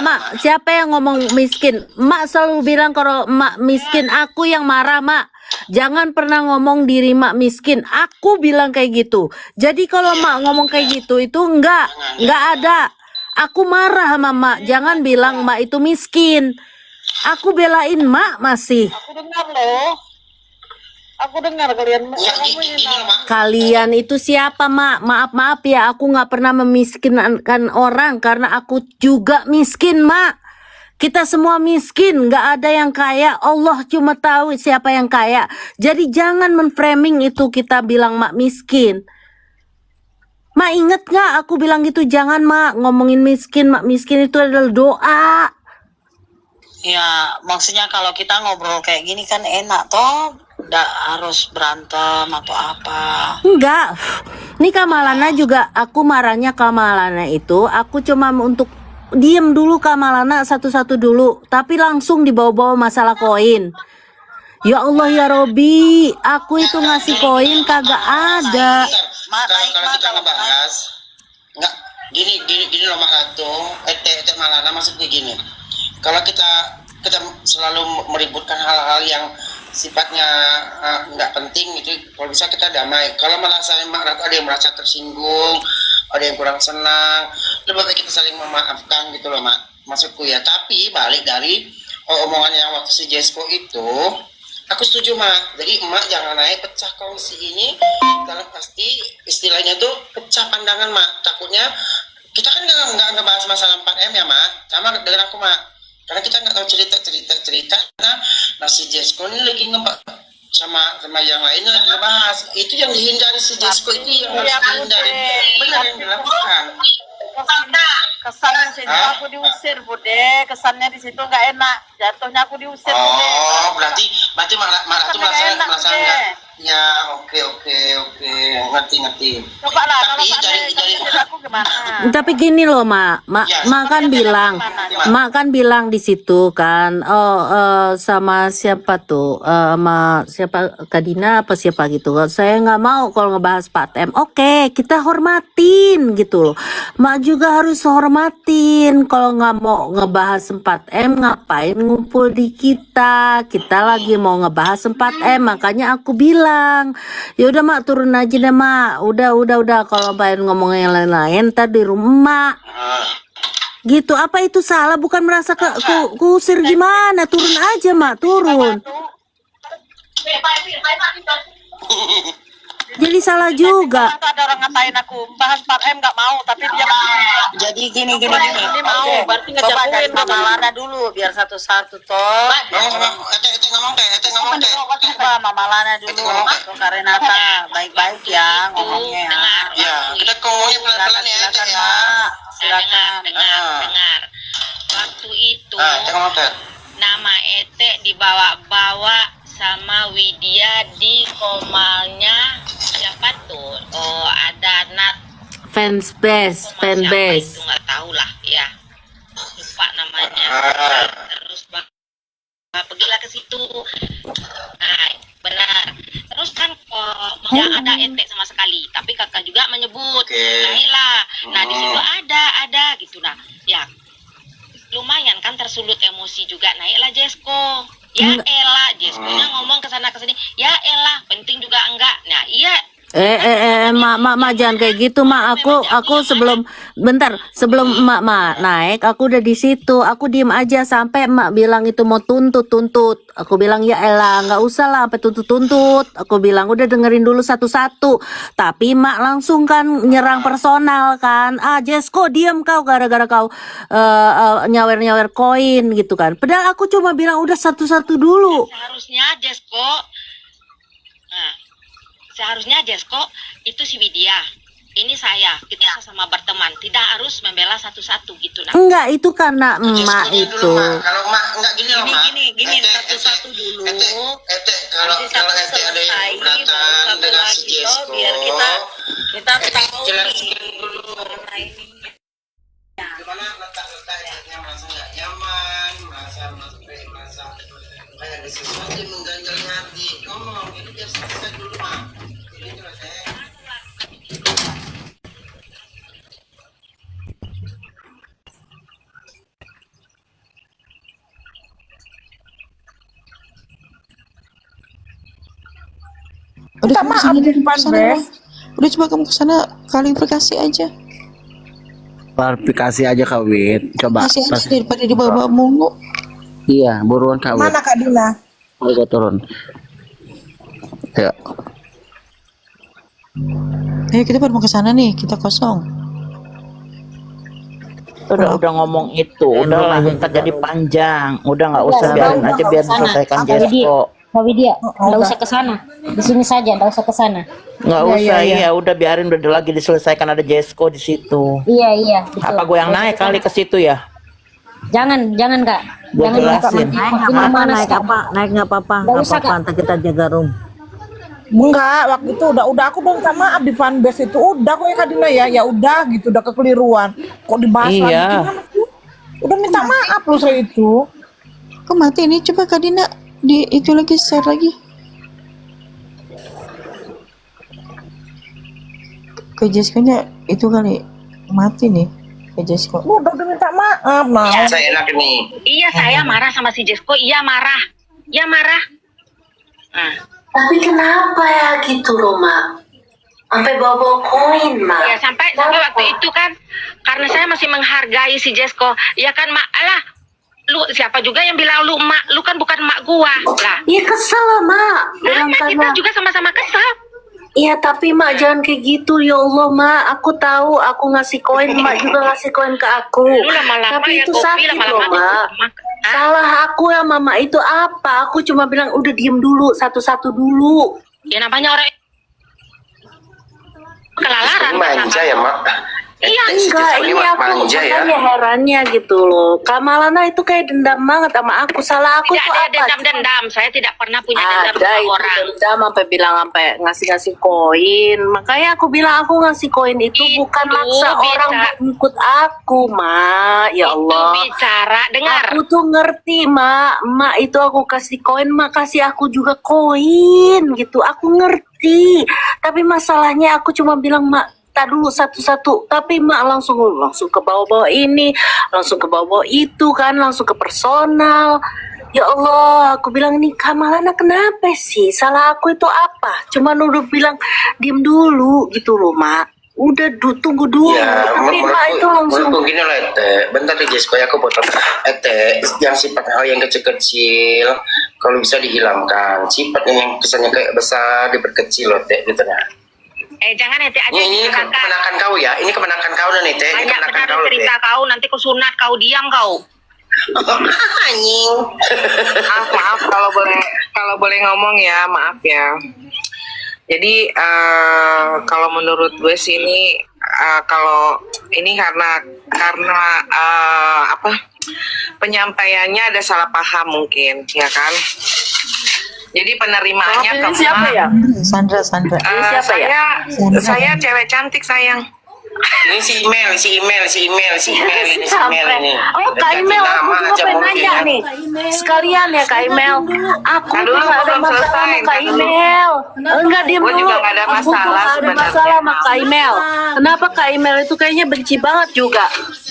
B: Mak, siapa yang ngomong miskin? Mak selalu bilang kalau Mak miskin, aku yang marah Mak. Jangan pernah ngomong diri Mak miskin. Aku bilang kayak gitu. Jadi kalau Mak ngomong kayak gitu itu nggak ada. Aku marah sama Mak. Jangan bilang Mak itu miskin. Aku belain Mak masih.
E: Aku dengar loh. Aku dengar kalian
J: ya,
E: kamu
J: gini
E: hina.
J: loh, Mak.
B: Kalian itu siapa Mak? Maaf ya, aku nggak pernah memiskinkan orang karena aku juga miskin Mak. Kita semua miskin, nggak ada yang kaya. Allah cuma tahu siapa yang kaya. Jadi jangan menframing itu kita bilang Mak miskin. Mak inget nggak aku bilang gitu? Jangan Mak ngomongin miskin. Mak miskin itu adalah doa.
I: Ya, maksudnya kalau kita ngobrol kayak gini kan enak toh, nggak harus berantem atau apa.
B: Enggak. Nih Kamalana juga, aku marahnya Kamalana itu, aku cuma untuk diem dulu Kamalana satu-satu dulu, tapi langsung dibawa-bawa masalah koin. Ya Allah ya Robi, aku itu ngasih koin kagak ada.
J: Kalau kita ngebahas, nggak gini loh Mak Ratu, Ete Malana maksudnya gini. Kalau kita selalu meributkan hal-hal yang sifatnya nggak penting gitu, kalau bisa kita damai. Kalau merasa Mak Ratu ada yang merasa tersinggung, ada yang kurang senang, lebih baik kita saling memaafkan gitu loh Mak. Maksudku ya. Tapi balik dari omongan yang waktu si Jesko itu, aku setuju Mak. Jadi Mak jangan naik pecah kongsi ini dalam pasti istilahnya tuh pecah pandangan Mak. Takutnya kita kan nggak ngebahas masalah 4M ya Mak. Sama dengan aku Mak. Karena kita nggak tahu cerita. Nah si Jesko ini lagi ngebahas sama yang lainnya lagi ngebahas. Itu yang dihindari si Jesko itu yang harus dihindari. Benar yang dilakukan.
E: Kesannya situ aku diusir Bude, kesannya di situ nggak enak, jatuhnya aku diusir Bude.
J: Oh, berarti Mak Ratu
E: Kan nggak enak,
J: merasa
E: Bude.
J: enggak? Ya, oke, ngerti.
E: Coba lah kalau
J: Tapi dari
E: aku gimana?
B: Tapi gini loh Mak
J: Ya,
B: Mak kan bilang di situ kan, sama siapa tuh, sama siapa Kadina apa siapa gitu, saya nggak mau kalau ngebahas 4M. Oke, kita hormatin gitu loh. Mak juga harus hormatin. Kalau nggak mau ngebahas 4M, ngapain ngumpul di kita lagi mau ngebahas 4M. Makanya aku bilang, ya udah Mak turun aja deh Mak. Udah kalau pengen ngomong yang lain-lain tadi rumah gitu. Apa itu salah? Bukan merasa kusir gimana? Turun aja Mak, turun. Jadi salah juga.
E: Ada orang ngatain aku bahas 4M nggak mau, tapi dia
I: Jadi gini.
E: ini mau, berarti
I: Coba dari
E: ngejagoin
I: Mama Lana dulu biar satu-satu toh.
J: Ete ngomong teh.
I: Coba Mama Lana dulu. Tuh Kak Renata, baik-baik ya ngomongnya ya.
J: Ya, kita ngomongnya pelan-pelan ya, Ete
I: Silakan
J: ya.
I: Mak, silakan.
H: Dengar. Waktu itu
J: Ete ngomong teh.
H: nama Ete dibawa-bawa sama Widya di komalnya siapa tuh? Oh, ada Nat
B: Fanbase.
H: itu nggak tahu lah ya, lupa namanya. Terus pergilah ke situ. Nah, benar. Terus kan nggak ada Ete sama sekali, tapi kakak juga menyebut naiklah. Nah di situ ada gitu. Nah ya lumayan kan tersulut emosi juga, naiklah Jesko. Ya elah, Jeskonya ngomong ke sana ke sini. Ya elah, penting juga
B: mak jangan kayak gitu mak. Aku sebelum mak naik, aku udah di situ. Aku diem aja sampai mak bilang itu mau tuntut. Aku bilang ya elah, nggak usah lah sampai tuntut. Aku bilang udah dengerin dulu satu-satu. Tapi mak langsung kan nyerang personal kan. Jesko diem kau gara-gara kau nyawer koin gitu kan. Padahal aku cuma bilang udah satu-satu dulu.
H: Seharusnya Jesko itu si Widya, ini saya, kita sama berteman, tidak harus membela satu-satu gitu nah.
B: Enggak, itu karena emak
J: Dulu,
B: itu.
J: Mak. Kalau mak enggak gini loh mak.
H: Gini, satu-satu dulu.
J: Kalau ete ada yang keberatan dengan si Jesko,
H: biar kita tahu
J: jelaskan dulu.
H: ini.
J: Gimana letak yang merasa nggak nyaman, merasa kayak ada sesuatu yang mengganjal hati. Ngomong, ini biar selesai dulu mak. Ini dulu teh.
F: Udah coba kamu kesana klarifikasi aja.
K: Klarifikasi aja Kak Wit. Coba.
F: Kasih aja daripada dibawa-bawa mulu.
K: Iya, buruan Kak Wit.
D: Mana Kak Dina?
K: Ayo turun. Ya.
F: Ayo kita baru mau kesana nih, kita kosong.
K: Udah ngomong itu, udahlah ntar jadi panjang. Udah nggak usah, biarin aja biar diselesaikan Jesko.
G: Kak Widya, nggak usah ke sana. Di sini saja, nggak usah ke sana.
K: Nggak usah, iya udah biarin udah lagi diselesaikan, ada Jesko di situ.
G: Iya, betul.
K: Apa gue yang naik kali ke situ ya?
G: Jangan Kak.
K: Gua
G: Jangan
K: jelasin.
B: Naik nggak apa-apa.
G: Nggak usah, Kak.
B: Ntar kita jaga room.
D: Enggak, waktu itu udah aku udah minta maaf di fanbase itu. Udah kok ya Kak Dina ya udah gitu, udah kekeliruan. Kok dibahas lagi
K: Iya.
D: gimana sih? Udah minta maaf loh saya itu.
F: Kok mati ini? Coba Kak Dina di itu lagi share lagi. Ke Jesko-nya itu kali mati nih. Ke Jesko.
D: Udah minta maaf, nah.
J: Saya enak ini.
H: Iya, saya marah sama si Jesko, iya marah. Nah.
I: Tapi kenapa ya gitu loh, Mak? Sampai bawa-bawa koin, Mak.
H: Ya sampai waktu itu kan karena saya masih menghargai si Jesko. Ya kan Mak, alah lu siapa juga yang bilang lu emak, lu kan bukan emak gua lah.
I: Iya kesel lah, Mak.
H: Kita juga sama-sama kesel.
I: Iya tapi Mak jangan kayak gitu ya Allah Mak. Aku tahu aku ngasih koin, Mak juga ngasih koin ke aku.
H: Lu lama-lama
I: Tapi
H: ya
I: itu
H: kopi,
I: sakit loh
H: lama-lama
I: Mak. Salah aku ya Mama itu apa? Aku cuma bilang udah diem dulu, satu-satu dulu.
H: Ya namanya orang kelalaran.
J: Manja ya mak.
I: Iya enggak, ini aku
J: manja ya.
I: makanya herannya gitu loh. Kamalana itu kayak dendam banget sama aku. Salah aku
H: Tidak
I: tuh
H: ada
I: apa?
H: dendam. Saya tidak pernah punya dendam
I: Ada
H: sama
I: itu
H: orang.
I: dendam sampai bilang sampai ngasih koin. Makanya aku bilang aku ngasih koin itu bukan maksa orang buat ngikut aku, Mak. Ya Allah.
H: Itu bicara, dengar.
I: Aku tuh ngerti, Mak itu aku kasih koin, Mak kasih aku juga koin gitu. Aku ngerti. Tapi masalahnya aku cuma bilang, Mak, tak dulu satu-satu. Tapi Mak langsung ke bawah-bawah ini, langsung ke bawah-bawah itu kan, langsung ke personal. Ya Allah, aku bilang nih Kamalana kenapa sih? Salah aku itu apa? Cuma udah bilang diem dulu gitu loh, Mak. Udah tunggu dulu.
J: Ya,
I: Tapi Mak itu langsung.
J: menurutku gini lah Ete. Bentar deh Jesko, aku potong. Ete, yang sifat hal yang kecil-kecil, kalau bisa dihilangkan. Sifat yang kesannya kayak besar, diperkecil loh Ete, gitu nah.
H: Jangan Ete aja
J: Ini kemenakan kau ya, ini kemenakan kau dan Ete. Ini
H: banyak
J: kemenakan
H: benar
J: kau
H: cerita
J: Ete.
H: kau, nanti kau sunat, kau diam kau.
J: Anjing.
L: Maaf kalau boleh ngomong ya, maaf ya. Jadi kalau menurut gue sih ini kalau ini karena apa penyampaiannya ada salah paham mungkin ya kan. Jadi penerimaannya ke
I: Siapa ya?
F: Sandra.
L: Saya cewek cantik sayang.
J: Ini si email ini.
I: Oh Kak Email, aku juga pengen nanya nih. Sekalian ya Kak Email. Aku tuh gak ada masalah sama Kak Email. Enggak, diem
L: Gue
I: dulu.
L: juga gak ada masalah
I: Aku tuh gak ada
L: sebenarnya.
I: masalah sama Kak Email. Kenapa Kak Email itu kayaknya benci banget juga?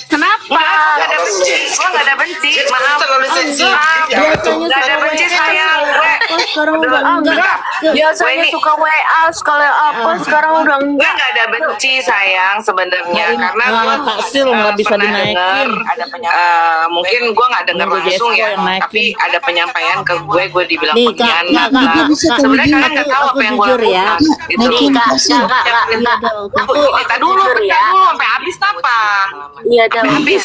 L: Kenapa? Gak ada benci. Gue gak ada benci. Maaf.
J: Terlalu sensitif.
L: Gak ada benci sayang.
B: Sekarang udah enggak.
L: Biasanya suka WA sekali apa, sekarang udah enggak. Gue gak ada benci sayang sebenarnya, karena gue
K: Taksil nggak bisa dinaikin.
L: mungkin gue nggak dengar
K: Nunggu
L: langsung
K: Jesco
L: ya,
K: yang naikin.
L: tapi ada penyampaian ke gue dibilang
B: Nih, Kak,
L: pengkhianat
B: Kak,
L: lah.
F: Kak,
L: Sebenarnya kalian nggak tahu apa yang gue
B: jujur ya.
L: lakukan gitu.
F: Naikin
L: Kak,
F: Taksil.
L: kita dulu sampai habis apa?
B: Iya,
L: Sampai habis,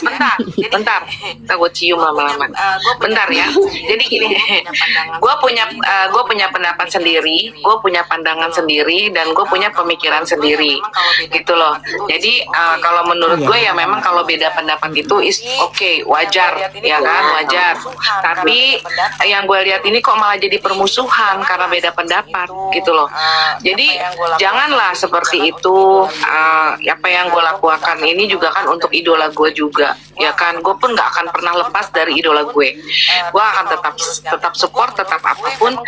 L: bentar. Kita gue cium lama-lama. Bentar ya. Jadi gini, gue punya pendapat sendiri, gue punya pandangan sendiri, dan gue punya pemikiran sendiri, gitu loh. Jadi kalau menurut gue ya memang kalau beda pendapat itu is oke, wajar, ya kan, wajar. Tapi yang gue lihat ini kok malah jadi permusuhan karena beda pendapat, gitu loh. Jadi janganlah seperti itu. Apa yang gue lakukan ini juga kan untuk idola gue juga, ya kan. Gue pun nggak akan pernah lepas dari idola gue. Gue akan tetap support, tetap apapun.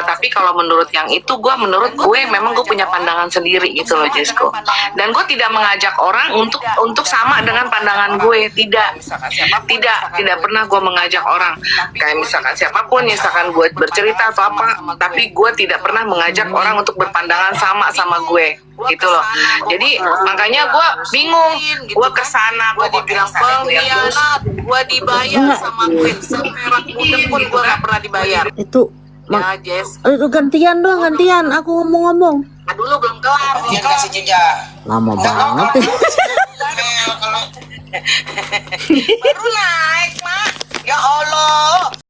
L: Tapi kalau menurut yang itu, menurut gue memang gue punya pandangan sendiri gitu loh, Jesco. Dan gue tidak mengajak orang untuk sama dengan pandangan gue. Tidak pernah gue mengajak orang. Kayak misalkan siapapun, misalkan gue bercerita atau apa, tapi gue tidak pernah mengajak orang untuk berpandangan sama gue, gitu loh. Jadi makanya gue bingung. Gue kesana, gue dibilang pengkhianat, gue dibayar sama gue seperak pudek pun gue gak pernah dibayar.
B: Itu
L: Ya, Jess.
B: itu gantian dong, gantian. Aku ngomong-ngomong.
L: Dulu belum kelar.
J: Dia kasih jejak.
B: Lama banget.
J: Kalau
L: Baru naik, Mak. Ya Allah.